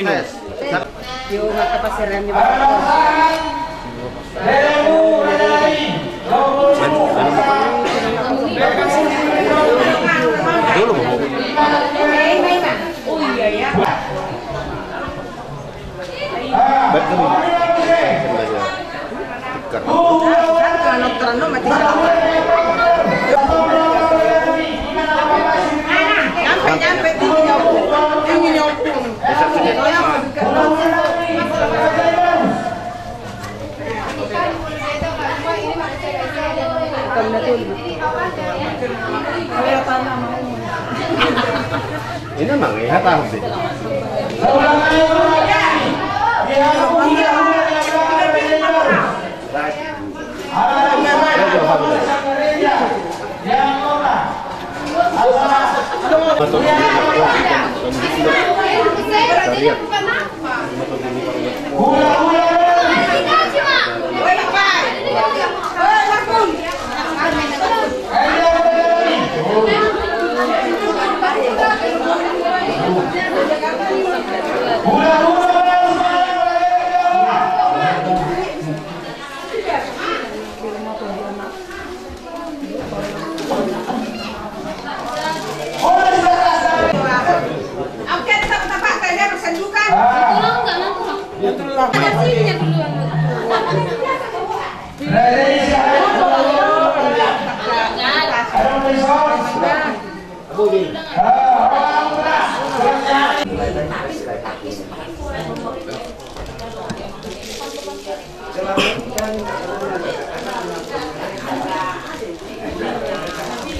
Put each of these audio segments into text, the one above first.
minum. Yung nakapasiran niyo. Dulu mau. Oh iya ya. Betul. Kalau mati nyampe tinggi nyopung. Ini memang ya tahu sih.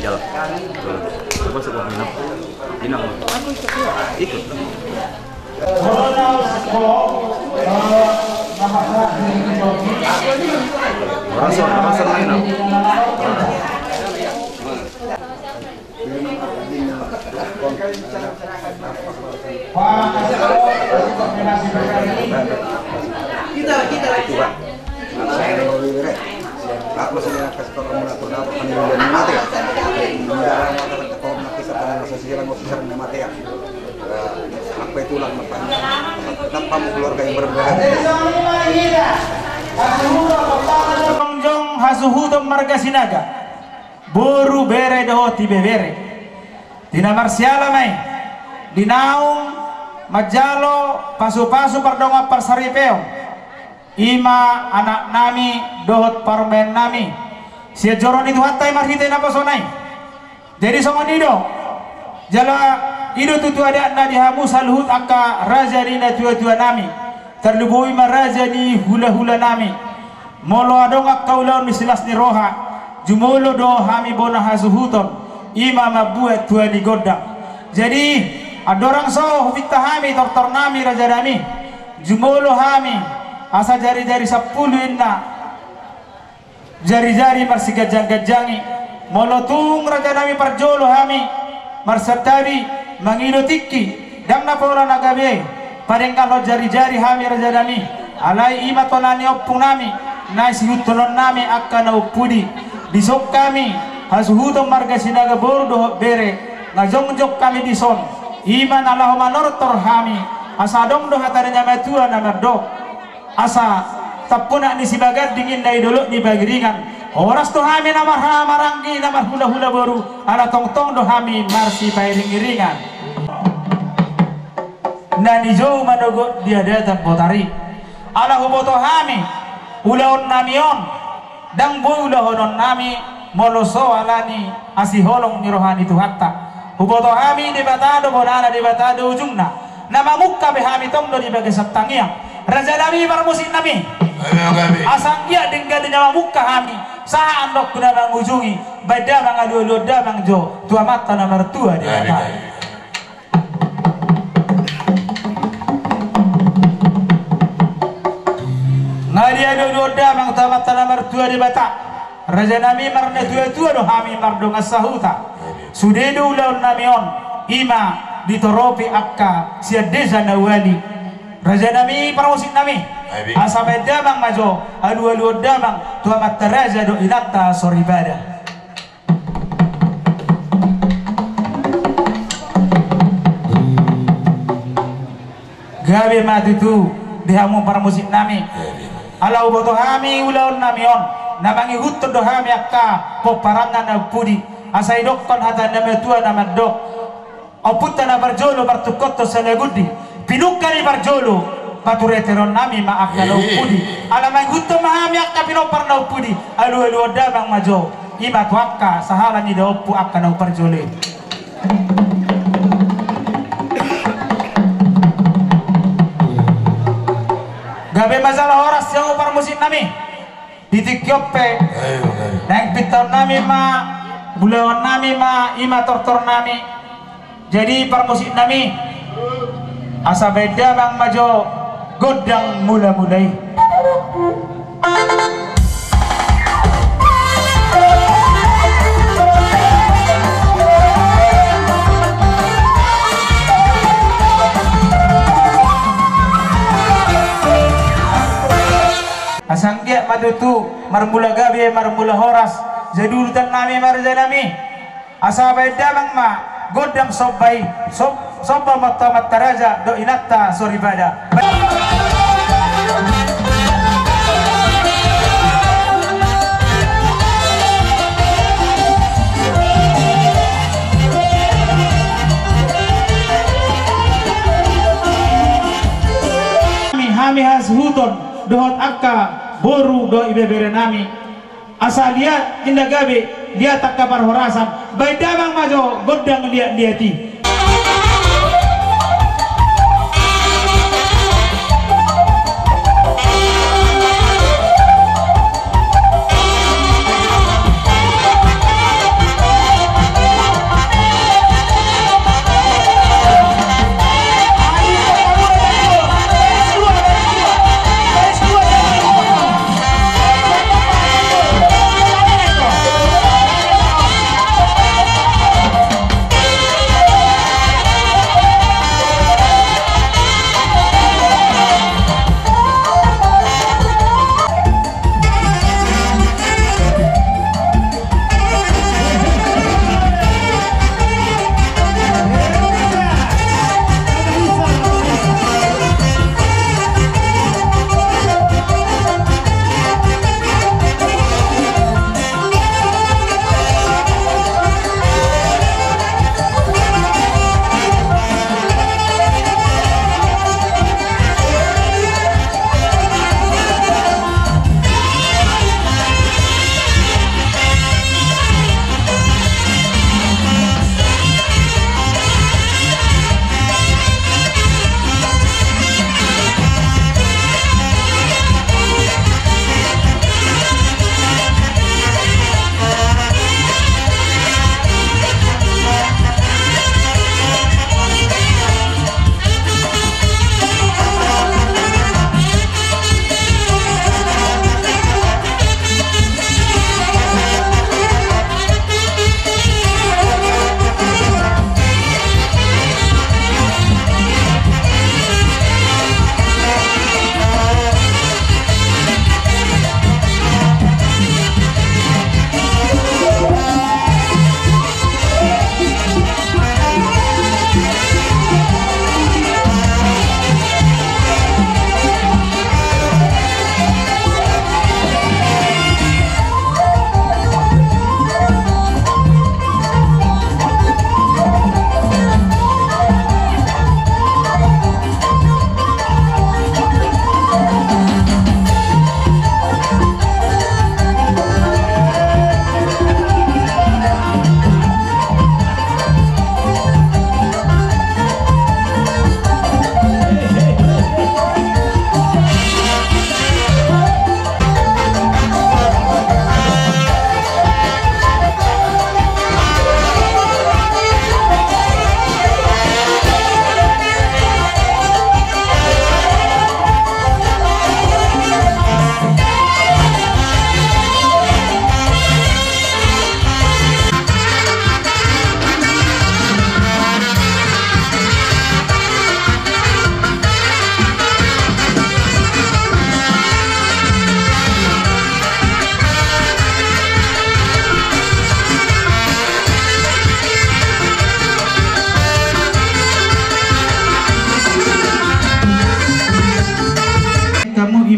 Jalan. Coba sebuah minum. Minum. Ikut. Rasa minum. Kita. Aku sudah kasih tahu kamu nak tahu penilaian mati. Mendarah mata kalau nak kisah pada sesiran officer mati ya. Apa itu lah nampak keluarga yang berbeda. Kongjong hasuhudom marga sinaga. Buru bere dohoti bebere. Tina marsiala mai. Dinaung majalo pasu-pasu pardonga parsaripeo. Ima anak nami dohot parmen nami sia joron itu hatai marhite napa sonai jadi songonido jala ido tutu ada na dihamu salhut aka raja dina tua-tua nami terlubui maraja di hula-hula nami molo adonga kaulaun misilas ni roha jumolo do hami bona hasuhuton ima mabuat tua di godang jadi adorang so fitahami tortor nami raja nami jumolo hami asa jari-jari 10 inna jari-jari marsigajang-gajangi molotung raja nami parjolo hami marsatabi mangido tikki dangna pola nagabe padengkalo jari-jari hami raja nami alai ima tonani oppung nami nasi hutonon nami akkana uppudi disok kami hasuhudong marga sinaga boru dohot bere ngajongjok kami dison iman Allahumma nortor hami asadong do hatanya matua namerdo asa tapuna ni sibagat dingin dari dulu ni bagiringan oras to hami namar maranggi namar hula-hula baru ala tong-tong do hami marsi pairing iringan nani jauh manogo dia datang botari ala huboto hami ulaon namion dang boy ulahonon nami moloso alani asiholong ni rohani tuhatta huboto hami di batado bonana di batado ujungna nama mukka be hami tong do di bagai satangiang raja nami marmusin nami asang dia dengan nyawa muka kami saat andok kuna mangujungi bada mangalu da mangjo tua mata nomor tua di atas ngadia do mang tua mata nomor tua di bata raja nami marne tua do kami mardo ngasahuta sudedu laun namion ima ditoropi akka sia desa nawali raja nami paramusin nami asamai damang majo adu damang tua mataraja do inata soribada gawe madu tu dihamu para musik nami alau boto hami ulaun nami on namangi hutto do hami akka poparangan na pudi asai dokkon hata nama tua nama dok oputta na barjolo bartukotto salegudi pinukari barjolo patureteron nami ma akka na pudi alamai hutto mahami akka pinopar na pudi alu damang majo ima tu akka sahala ni da oppu akka na barjole. Gabe masalah horas yang upar musik nami ditikyope naik piton nami ma bulawan nami ma ima tortor nami jadi par musik nami asa beda bang majo godang mula-mulai asang dia madutu marmula gabe marmula horas jadi urutan nami marjanami asa beda bang ma godang sobai soba mata mataraja do inatta soribada hami has huton dohot akka boru do ibebere nami asal dia tindak gabe dia tak kabar horasan baik damang majo godang liati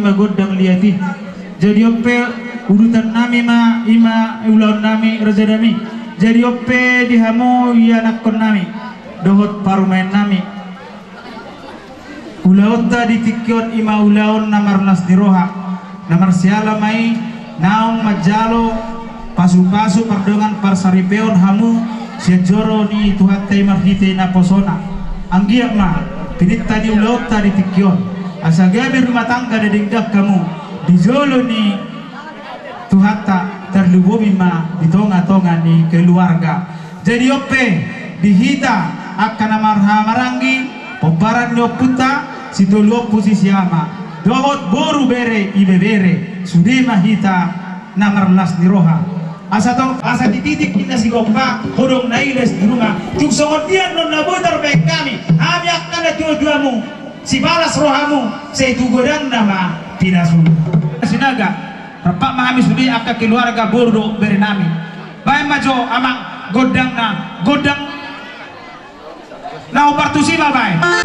magodang liati. Jadi ope urutan nami ma ima ulaun nami raja nami. Jadi ope dihamu ya nakon nami. Dohot parumain nami. Ulaun tadi tikion ima ulaun namarnas diroha. Namar siala mai naung majalo pasu-pasu pardongan parsaripeon hamu sejoro ni tuhat taimar hite na posona. Anggiak ma pinit tadi ulaun tadi tikion. Asa gabi rumah tangga dadingdak kamu dijolo ni tuhata terlubomi ma di tonga-tonga ni keluarga. Jadi ope dihita akan amarha-marangi pembaran nyoputa situluo posisi ama dohot boru bere ibe bere sudema hita namarlas di roha asa di titik kita si gompa hodong nailes di rumah cuk songotian non nabotar baik kami akan ada dua-duamu si balas rohamu seitu godang nama pinasu sinaga rapak mahami sudi akka keluarga bordo bere nami bae majo amang godang na opartusi bae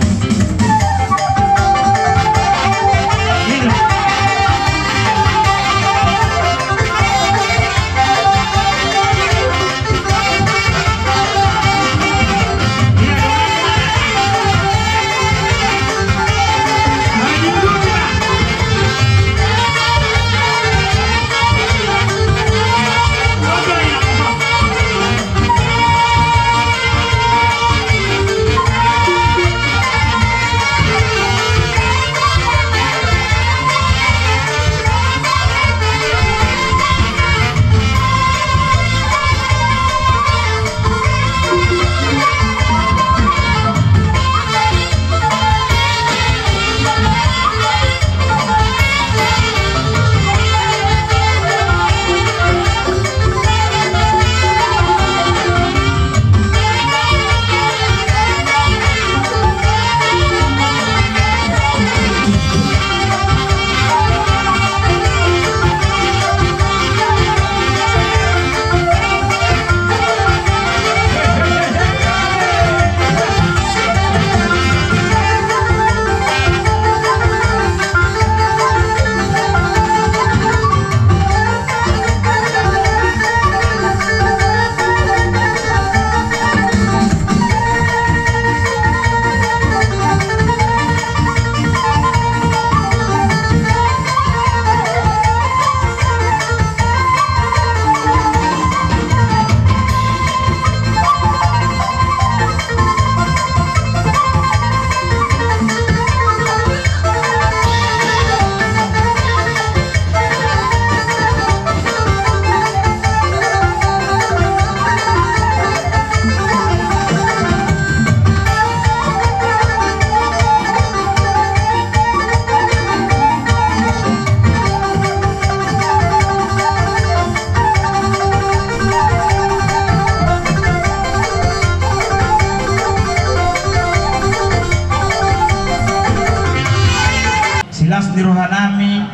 di rohanami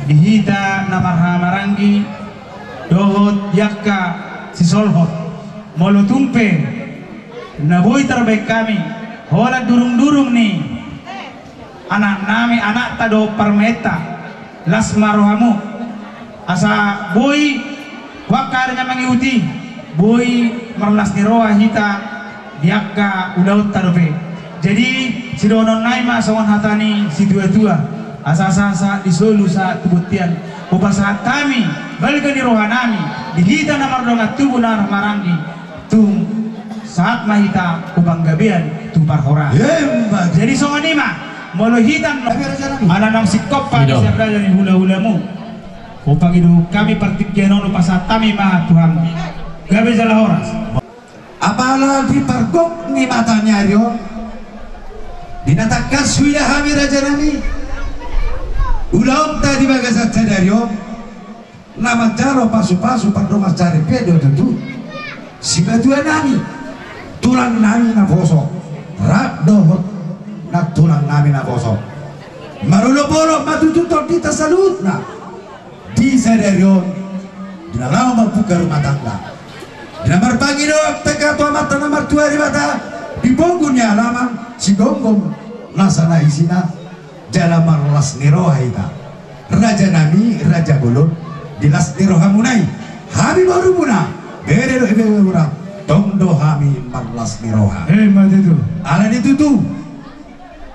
dihita namarha marangi dohot yakka si solhot molo tumpe naboy terbaik kami hola durung-durung nih anak nami anak tado parmeta lasma rohamu asa boy wakarnya mengiuti boy marlas niroha hita yakka ulaut tadope jadi si donon naima sawan hatani si tua-tua asa-asa disolu saat tubutian upa saat kami balik di rohanami dihita namardongat tubuh narah marangi tung saat mahita upang gabian tupar hora jadi songonima molo hitam ananang sikop pada siapa dari hula-hulamu upang itu kami partikyanon upa saat kami mah Tuhan gabi salah horas apalagi pargok ni matanya rio dinatakan suya kami raja nami ulang tadi bagasat sadario nama jaro pasu-pasu pada cari pedo tentu si batua nami tulang nami na poso rak dohot na tulang nami na poso marulo polo matututor kita salut na di sadario dinalaw magbuka rumah tangga dinamar pagi doak teka tua mata namar tua di mata di bonggunya alaman si gonggong nasa na isina dalam marlas niroha ita raja nami raja bolon dilas dirohamunai hami baru muna bere do ebe muna tondo hami marlas diroha Hebat itu. ala ditutu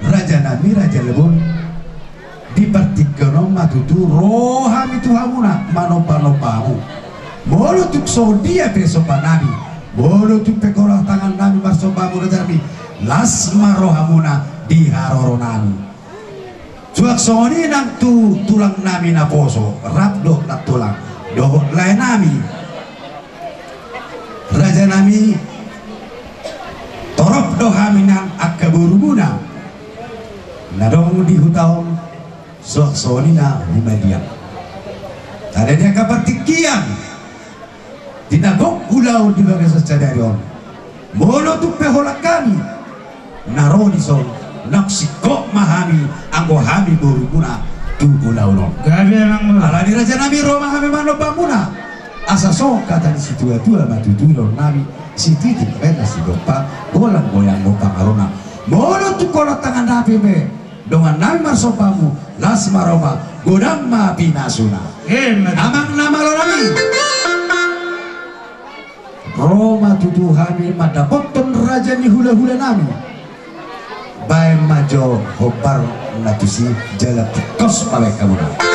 raja nami raja lebon dipartikono matutu rohami tuhamuna manopa-nopamu bolo tuk sodia besopa nami bolo tuk pekorah tangan nami marsopamu raja nami lasma rohamuna diharoronami cuak soni nang tulang nami na poso rapdo na tulang dohot lain nami raja nami torop dohami nang akaburubuna nadong di hutaon cuak soni na humadiam ada dia kapatikian tinagok ulau di bagai secadarion molo tu peholak kami naroni son naksikok mahami anggo hami buruguna tu ulau-ulau Gabi emang lu. ala di raja nami roma hami mano bamuna asa sok kata di situ tua matutulor nami situ di pena si gopa bolang goyang gopa arona molo tu kolot tangan nabi be dengan nami marsopamu las maroma godamma pinasuna Hebat. amang nama lo nami Roma tutu hami madapoton raja ni hula-hula nami Bae majo hobar natusi jalan kos pale kamu